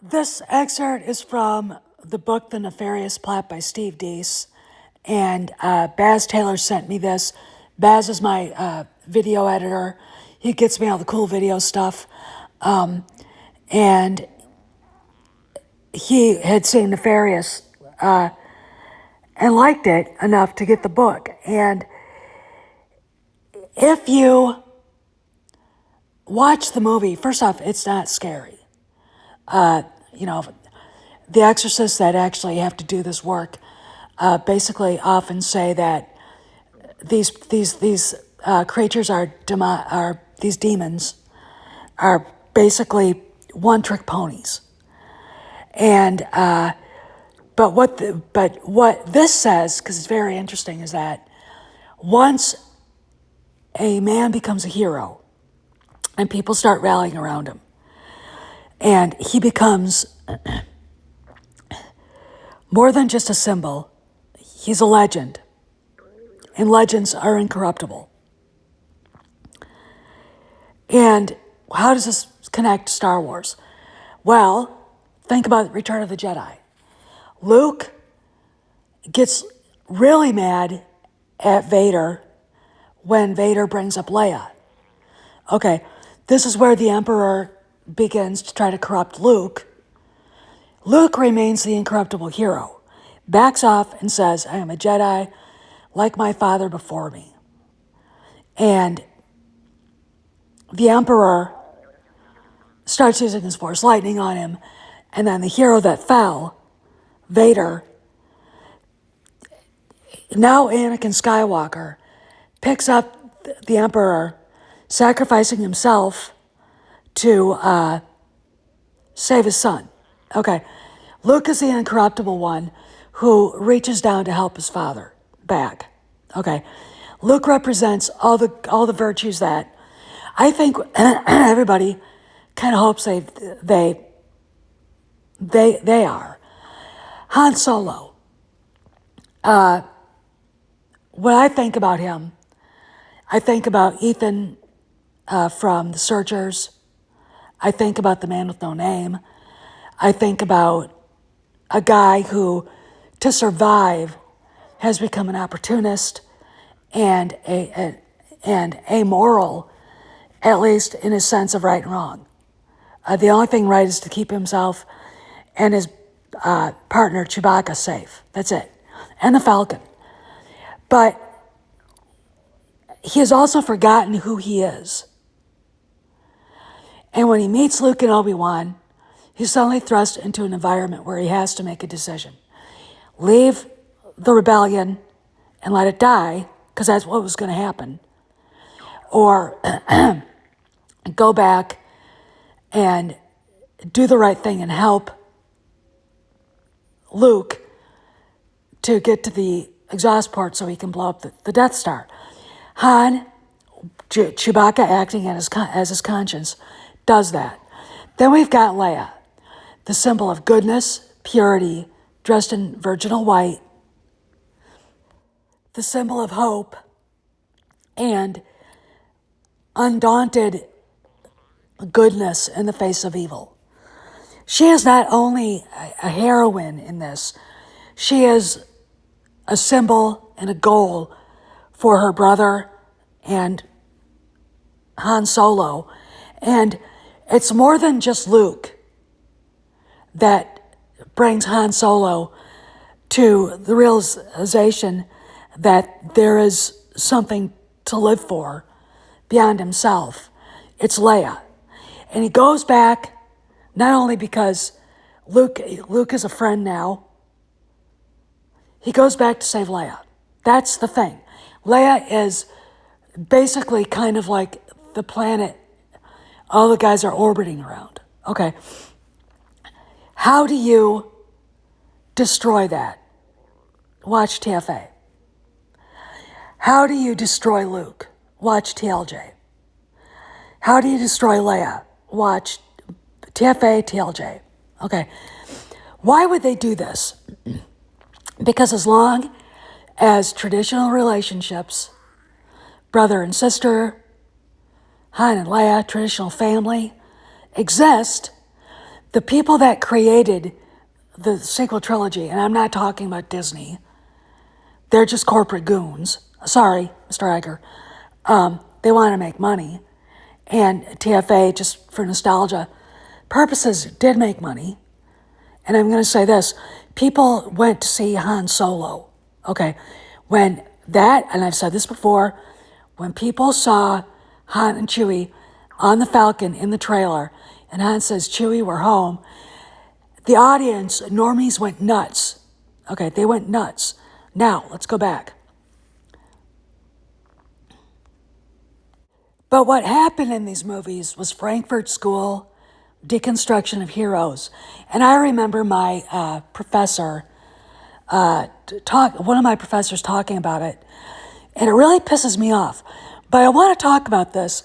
This excerpt is from the book The Nefarious Plot by Steve Deese, and Baz Taylor sent me this. Baz is my video editor. He gets me all the cool video stuff, and he had seen Nefarious and liked it enough to get the book. And if you watch the movie, first off, it's not scary. The exorcists that actually have to do this work basically often say that these creatures these demons are basically one-trick ponies. And but what this says, because it's very interesting, is that once a man becomes a hero and people start rallying around him, and he becomes more than just a symbol, he's a legend. And legends are incorruptible. And how does this connect to Star Wars? Well, think about Return of the Jedi. Luke gets really mad at Vader when Vader brings up Leia. Okay, this is where the Emperor begins to try to corrupt Luke. Luke remains the incorruptible hero, backs off and says, I am a Jedi like my father before me. And the Emperor starts using his Force lightning on him, and then the hero that fell, Vader, now Anakin Skywalker, picks up the Emperor, sacrificing himself to save his son. Okay, Luke is the incorruptible one who reaches down to help his father back. Okay, Luke represents all the virtues that I think everybody kind of hopes they are. Han Solo. When I think about him, I think about Ethan from The Searchers. I think about The Man with No Name. I think about a guy who, to survive, has become an opportunist and amoral, at least in his sense of right and wrong. The only thing right is to keep himself and his partner Chewbacca safe. That's it. And the Falcon. But he has also forgotten who he is. And when he meets Luke and Obi-Wan, he's suddenly thrust into an environment where he has to make a decision. Leave the rebellion and let it die, because that's what was going to happen. Or go back and do the right thing and help Luke to get to the exhaust port so he can blow up the Death Star. Han, Chewbacca acting as his conscience, does that. Then we've got Leia, the symbol of goodness, purity, dressed in virginal white, the symbol of hope, and undaunted goodness in the face of evil. She is not only a heroine in this, she is a symbol and a goal for her brother and Han Solo. And it's more than just Luke that brings Han Solo to the realization that there is something to live for beyond himself. It's Leia. And he goes back not only because Luke is a friend now, he goes back to save Leia. That's the thing. Leia is basically kind of like the planet all the guys are orbiting around. Okay. How do you destroy that? Watch TFA. How do you destroy Luke? Watch TLJ. How do you destroy Leia? Watch TFA, TLJ. Okay. Why would they do this? Because as long as traditional relationships, brother and sister, Han and Leia, traditional family, exist, The people that created the sequel trilogy, and I'm not talking about Disney, they're just corporate goons. Sorry, Mr. Iger. They want to make money. And TFA, just for nostalgia purposes, did make money. And I'm going to say this. People went to see Han Solo. Okay. When that, and I've said this before, when people saw Han and Chewie on the Falcon in the trailer, and Han says, Chewie, we're home, the audience, normies, went nuts. Okay, they went nuts. Now, let's go back. But what happened in these movies was Frankfurt School, Deconstruction of Heroes. And I remember my professor, one of my professors talking about it, and it really pisses me off. But I want to talk about this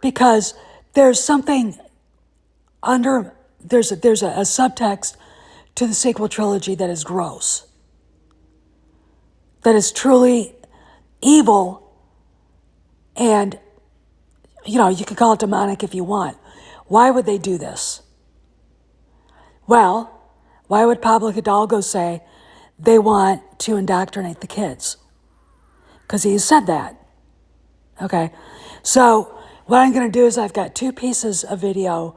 because there's something there's a subtext to the sequel trilogy that is gross, that is truly evil, and you could call it demonic if you want. Why would they do this? Well, why would Pablo Hidalgo say they want to indoctrinate the kids? Because he said that. Okay, so what I'm going to do is I've got two pieces of video,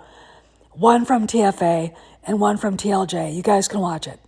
one from TFA and one from TLJ. You guys can watch it.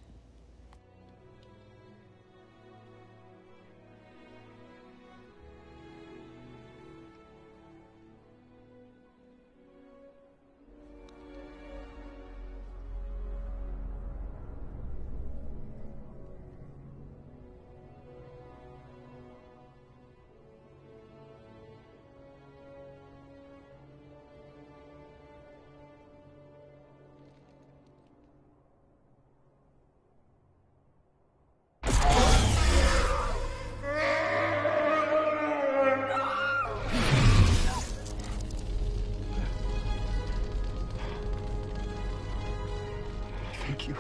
Thank you.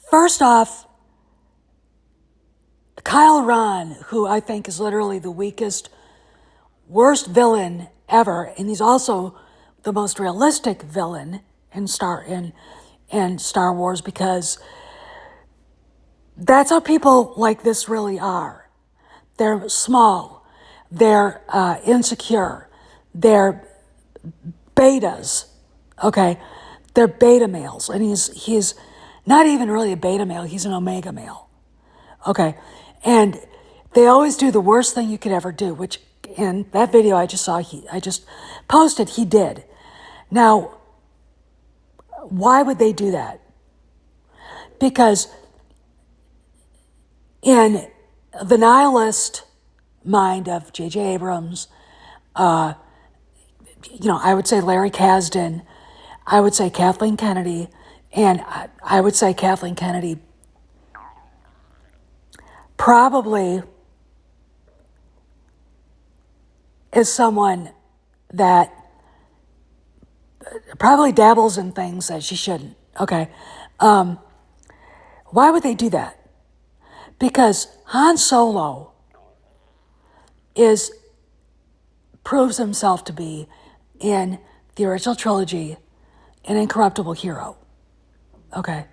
First off, Kyle Ron, who I think is literally the weakest, worst villain ever, and he's also the most realistic villain in Star Wars, because that's how people like this really are. They're small, they're insecure, they're betas, okay? They're beta males, and he's not even really a beta male, he's an omega male, okay? And they always do the worst thing you could ever do, which in that video I just posted, he did. Now, why would they do that? Because in the nihilist mind of J.J. Abrams, I would say Larry Kasdan, I would say Kathleen Kennedy, and I would say Kathleen Kennedy probably is someone that probably dabbles in things that she shouldn't, okay? Why would they do that? Because Han Solo proves himself to be, in the original trilogy, an incorruptible hero, okay?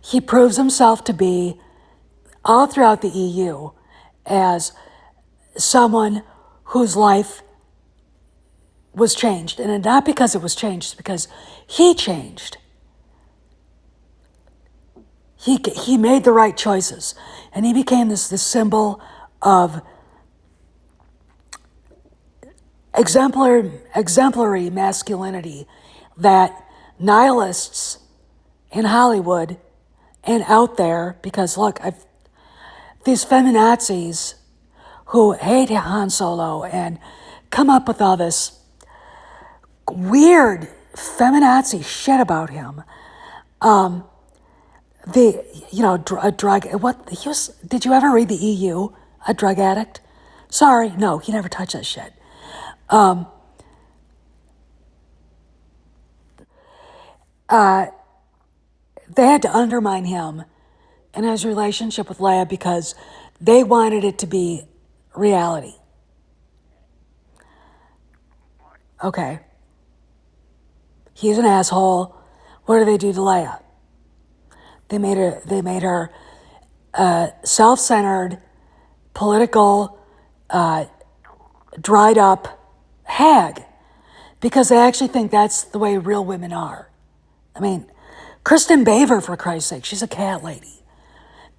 He proves himself to be, all throughout the EU, as someone whose life was changed. And not because it was changed, it's because he changed. He made the right choices. And he became this symbol of exemplary masculinity that nihilists in Hollywood and out there, because look, these feminazis who hate Han Solo and come up with all this weird feminazi shit about him. A drug, did you ever read the EU? A drug addict? Sorry, no, he never touched that shit. They had to undermine him and his relationship with Leia because they wanted it to be reality. Okay. He's an asshole. What do they do to Leia? They made her self-centered, political, dried up hag because they actually think that's the way real women are. I mean, Kristen Baver, for Christ's sake, she's a cat lady.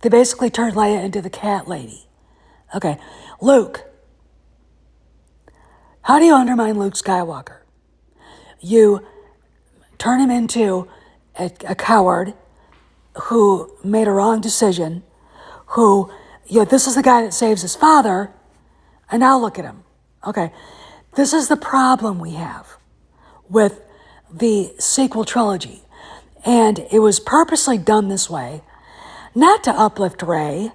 They basically turned Leia into the cat lady. Okay, Luke. How do you undermine Luke Skywalker? You turn him into a coward who made a wrong decision, this is the guy that saves his father, and now look at him. Okay, this is the problem we have with the sequel trilogy. And it was purposely done this way, not to uplift Rey,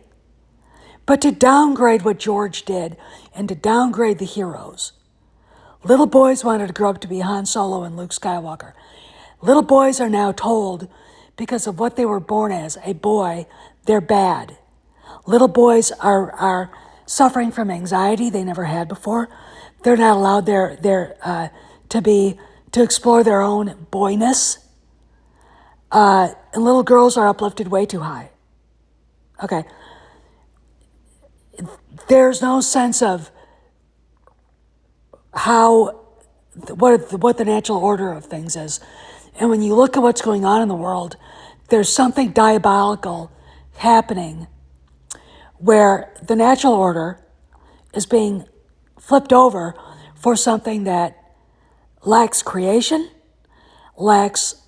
but to downgrade what George did and to downgrade the heroes. Little boys wanted to grow up to be Han Solo and Luke Skywalker. Little boys are now told, because of what they were born as, a boy, they're bad. Little boys are suffering from anxiety they never had before. They're not allowed to explore their own boyness. And little girls are uplifted way too high. Okay. There's no sense of what the natural order of things is. And when you look at what's going on in the world, there's something diabolical happening where the natural order is being flipped over for something that lacks creation, lacks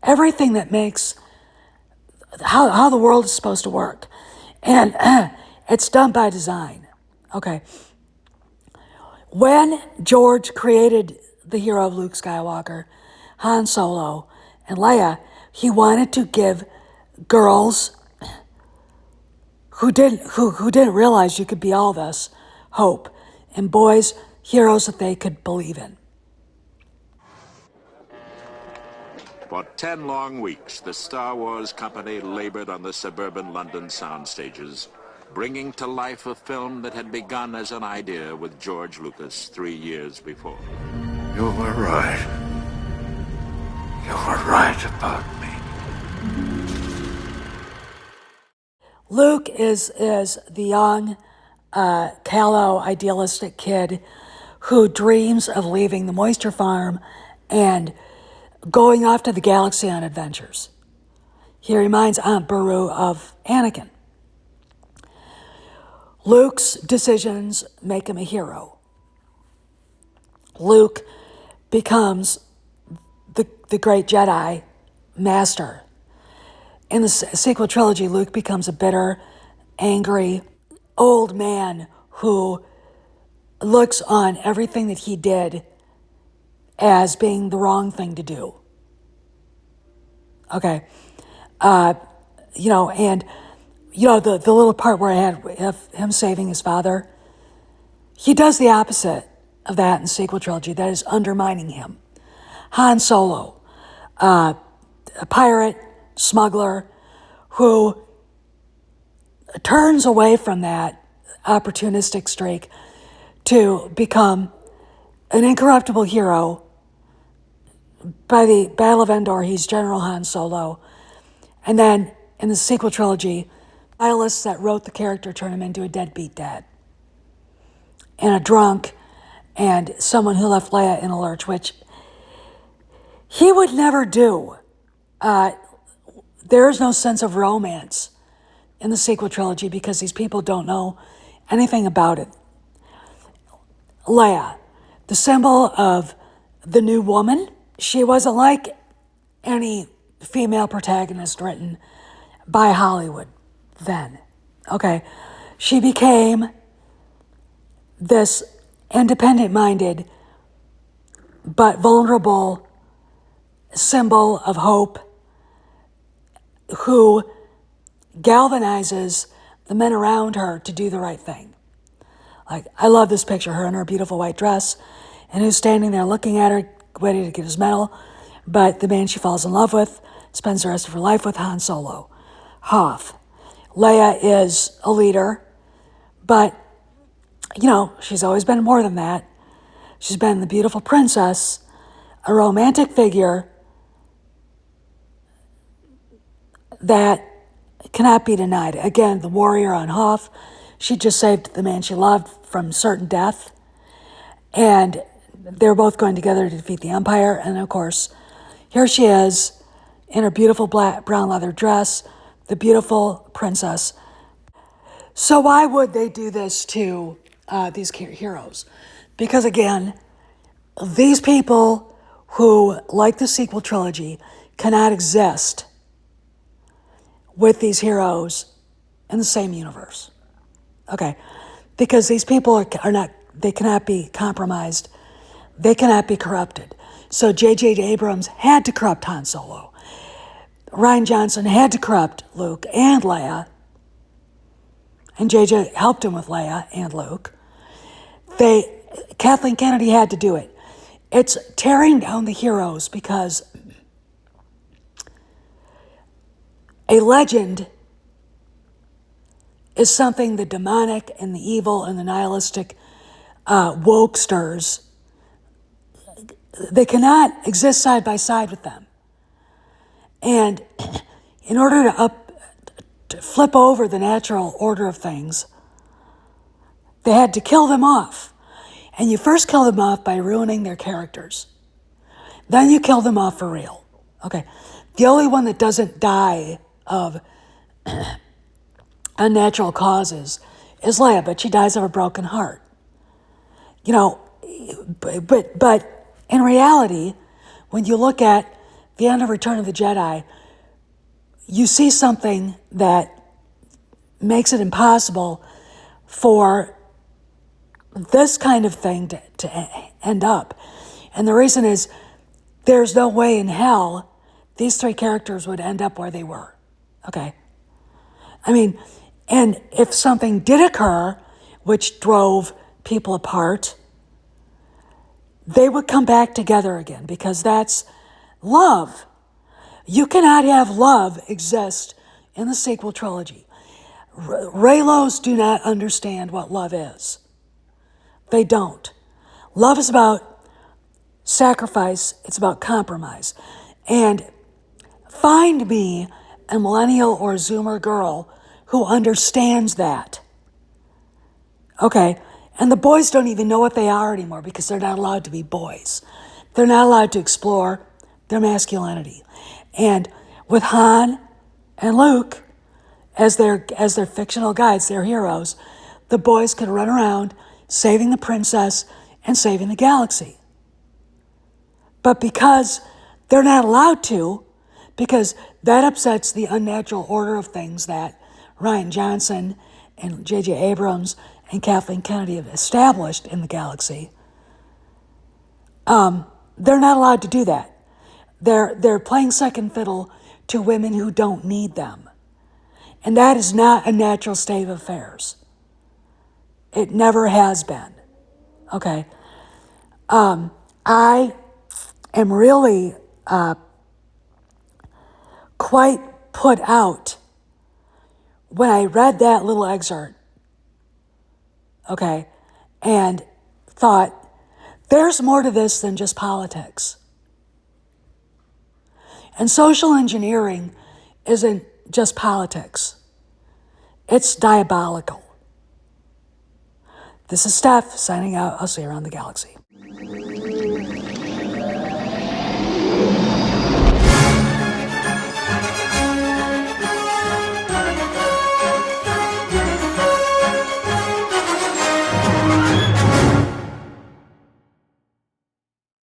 everything that makes how the world is supposed to work. And it's done by design. Okay. When George created the hero of Luke Skywalker, Han Solo, and Leia, he wanted to give girls who didn't realize you could be all this hope, and boys, heroes that they could believe in. For 10 long weeks, the Star Wars company labored on the suburban London sound stages, bringing to life a film that had begun as an idea with George Lucas 3 years before. You were right. You were right about me. Luke is the young, callow, idealistic kid who dreams of leaving the moisture farm and going off to the galaxy on adventures. He reminds Aunt Beru of Anakin. Luke's decisions make him a hero. Luke becomes the great Jedi master. In the sequel trilogy, Luke becomes a bitter, angry, old man who looks on everything that he did as being the wrong thing to do. Okay. The little part where I had of him saving his father, he does the opposite of that in the sequel trilogy. That is undermining him. Han Solo, a pirate, smuggler, who turns away from that opportunistic streak to become an incorruptible hero. By the Battle of Endor, he's General Han Solo. And then in the sequel trilogy, stylists that wrote the character turn him into a deadbeat dad. And a drunk, and someone who left Leia in a lurch, which he would never do. There is no sense of romance in the sequel trilogy because these people don't know anything about it. Leia, the symbol of the new woman. She wasn't like any female protagonist written by Hollywood then. Okay. She became this independent-minded but vulnerable symbol of hope who galvanizes the men around her to do the right thing. Like, I love this picture, her in her beautiful white dress, and who's standing there looking at her, ready to get his medal, but the man she falls in love with spends the rest of her life with, Han Solo. Hoth. Leia is a leader, but, she's always been more than that. She's been the beautiful princess, a romantic figure that cannot be denied. Again, the warrior on Hoth. She just saved the man she loved from certain death. And they're both going together to defeat the Empire. And of course, here she is in her beautiful brown leather dress, the beautiful princess. So why would they do this to these heroes? Because again, these people who, like the sequel trilogy, cannot exist with these heroes in the same universe. Okay, because these people are not, they cannot be compromised. They cannot be corrupted. So J.J. Abrams had to corrupt Han Solo. Rian Johnson had to corrupt Luke and Leia. And J.J. helped him with Leia and Luke. Kathleen Kennedy had to do it. It's tearing down the heroes because a legend is something the demonic and the evil and the nihilistic wokesters, they cannot exist side by side with them. And in order to flip over the natural order of things, they had to kill them off. And you first kill them off by ruining their characters. Then you kill them off for real. Okay. The only one that doesn't die of unnatural causes is Leia, but she dies of a broken heart. But in reality, when you look at the end of Return of the Jedi, you see something that makes it impossible for this kind of thing to end up. And the reason is there's no way in hell these three characters would end up where they were. Okay? I mean, and if something did occur which drove people apart, they would come back together again because that's love. You cannot have love exist in the sequel trilogy. Reylos do not understand what love is. They don't. Love is about sacrifice. It's about compromise. And find me a millennial or Zoomer girl who understands that. Okay, and the boys don't even know what they are anymore because they're not allowed to be boys. They're not allowed to explore their masculinity. And with Han and Luke as their fictional guides, their heroes, the boys can run around saving the princess and saving the galaxy. But because they're not allowed to, because that upsets the unnatural order of things that Rian Johnson and J.J. Abrams and Kathleen Kennedy have established in the galaxy, they're not allowed to do that. They're playing second fiddle to women who don't need them. And that is not a natural state of affairs. It never has been. Okay? I am really quite put out when I read that little excerpt, okay, and thought, there's more to this than just politics. And social engineering isn't just politics. It's diabolical. This is Steph signing out. I'll see you around the galaxy.